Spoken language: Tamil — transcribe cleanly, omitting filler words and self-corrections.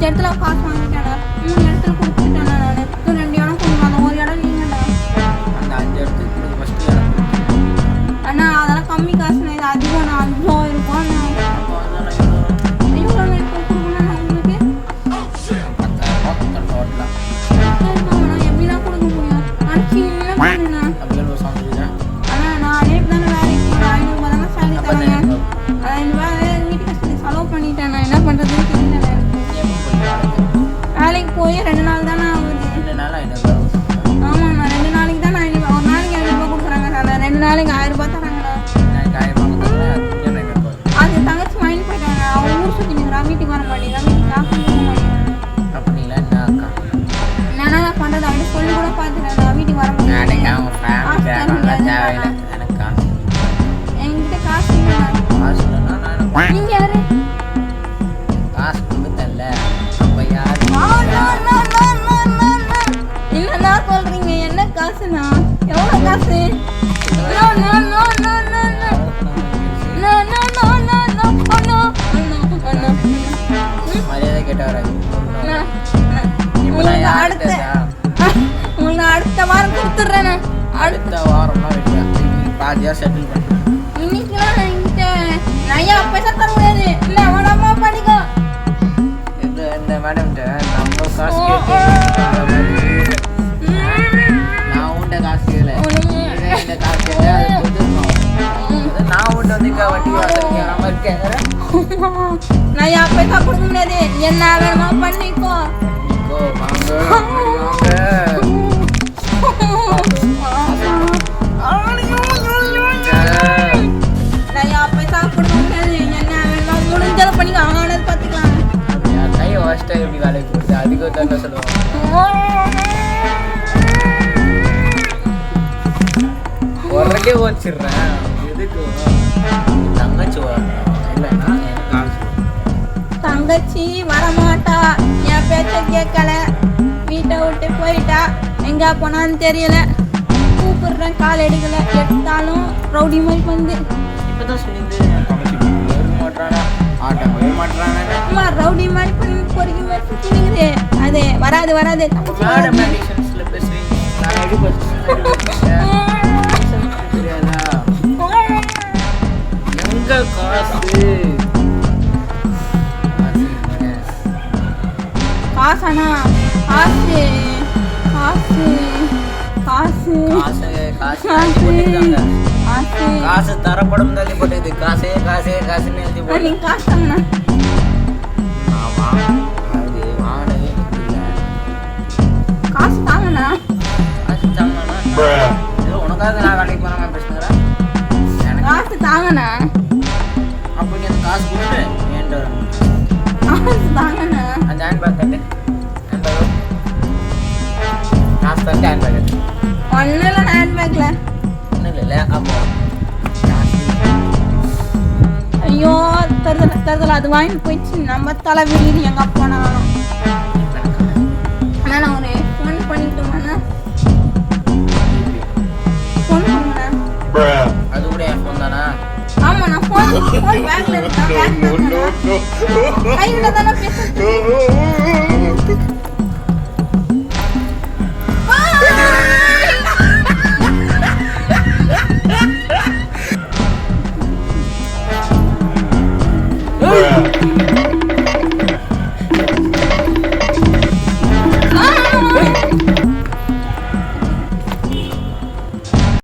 5 இடத்துல காசு வாங்கிட்டேண்ணா. 3 இடத்துல கொடுத்துட்டேண்ணா. நான் 2 இடம் கொடுங்க, அந்த ஒரு இடம் நீங்கண்ணா. அந்த 5 இடத்துக்கு ஃபர்ஸ்ட் இடம் அண்ணா அதெல்லாம் கம்மி காசுண்ணா, இது அதிகம்ண்ணா. 5 இருக்கும்ண்ணா. எவ்வளோ இப்போ கொடுக்கணும்ண்ணா உங்களுக்கு? 10,000 டோட்டலாக. எப்படின்னா கொடுக்க முடியும்? நான் சின்ன பொண்ணுண்ணா. அண்ணா நானே இப்போ தானே வேலைக்கு போகிறேன். 500 ரூபா தானே சேலரி தராங்க. 500 ரூபா வீட்டு கஷ்டத்தை செலவு பண்ணிட்டேன். நான் என்ன பண்ணுறதுன்னு தெரியல எனக்கு. வேலைக்கு போய் 2 நாள் தானே ஆகுது. 2 நாள் 500 ரூபா. ஆமாண்ணா 2 நாளைக்கு தான் 500 ரூபா. ஒரு நாளைக்கு 500 ரூபா கொடுக்குறாங்க. அதில் 2 நாளைக்கு 1000 ரூபா தராங்கண்ணா. அது தங்கச்சி வாங்கி போயிட்டாங்க. அவன் ஊர் சுற்றி நிற்கிறான், வீட்டுக்கு வர மாட்டேங்கிறான். வீட்டுக்கு காசு கொடுக்க மாட்டேங்கிறான். அப்படிங்களா? என்ன அக்கா என்னன்னா நான் பண்ணுறது அப்படி சொல்லி கூட பார்த்துட்டேன். வீட்டுக்கு வர மாட்டேங்கிறேன். என்கிட்ட காசு இல்லைண்ணா. இல்லைன்னா நீங்க யாரு? காசு கொடுத்தல்ல அப்ப யாரு? என்னண்ணா சொல்றீங்க? என்ன காசுண்ணா? எவ்வளோ காசு? மரியாதை கேட்ட வராது. உங்களுக்கு அடுத்த வாரம் கொடுத்துட்றேண்ணா. அடுத்த வாரம்னா வைக்கிறேன். பாதியாக செட்டில் பண்ணுறேன். இன்னைக்குலாம் என்கிட்ட நிறையா பைசா தர முடியாது. இல்லை வேணாமா பண்ணிக்கோ. இந்த மேடம்கிட்ட நம்ம காசு கேட்டு நான் உன்ட்ட காசு கேட்கல. இந்த காசு கேட்டு அதை கொடுத்துருக்கோம். நான் உன்ட்ட வந்து வட்டி வாங்க இருக்கேன். நிறையா பைசா கொடுக்க முடியாது. என்ன வேணுமா பண்ணிக்கோ. நிறையா பைசா கொடுக்க முடியாது. என்ன வேணுமா முடிஞ்சதை பண்ணிக்கோ. ஆனது பார்த்துக்கலாம். கையை வாசிட்டா எப்படி வேலைக்கு போகுது? அதுக்கு தானே சொல்லுவாங்க. உடனே வச்சிடுறேன். எதுக்கு தங்கச்சி வரணும்? இல்லைன்னா எனக்கு காசு. தங்கச்சி வரமாட்டா. என் பேச்ச கேட்கல. வீட்டை விட்டு போயிட்டா. எங்கே போனான்னு தெரியல. கூப்பிடுறேன், கால் எடுக்கல. எடுத்தாலும் ரவுடி மாதிரி வந்து இப்பதான் சொல்லிட்டு தங்கச்சி ஏற மாட்டானா, ஆட்டம் போய மாட்டானா. அம்மா ரவுடி மாதிரி பண்ணி பொறுக்கி மாதிரி சுற்றினுக்குது. அது வராது வராது. மேடம் கண்டிஷன்ஸ்ல பேசுறீங்க. நான் எப்படி பேசுறேன் தெரியாதா? எங்க காசு? காசாண்ணா? காசு காசு காசு காசு காசு காசு காசு தரப்படும் தள்ளி போட்டது. காசே காசே காசுன்னு எழுதி போட்டு. நீங்கள் காசு தாங்கண்ணா. ஆமா அது வாடகை இல்லை. காசு தாங்கண்ணா. காசு தாங்கண்ணா. ஏதோ உனக்காக நான் வேலைக்கு போன மாதிரி பேசுகிறேன். எனக்கு காசு தாங்கண்ணா. அப்போ நீ அந்த காசு கொடுத்து ஏன்ட்டு வரணும். காசு தாங்கண்ணா. அந்த ஹேண்ட் பேக் தட்டு. ஹேண்ட் பேக் காசு தட்டு. ஹேண்ட் பேக் தட்டு. ஒன்றும் இல்லை ஹேண்ட்பேக்கில். ஒன்றும் இல்லை. அப்போ ஐயோ தருதல அது வாங்கி போயிடுச்சு. நம்ம தலை விரியுது எங்கே போனாலும். அண்ணா நான் ஒரு ஃபோன் பண்ணிக்கிட்டோம்ண்ணா. ஃபோன் பண்ணுங்கண்ணா. அது கூட என் ஃபோன் தானா? ஆமாம் நான் ஃபோன் பேக்கில் இருக்கேன். கையில் தானே பேசுகிறேன்.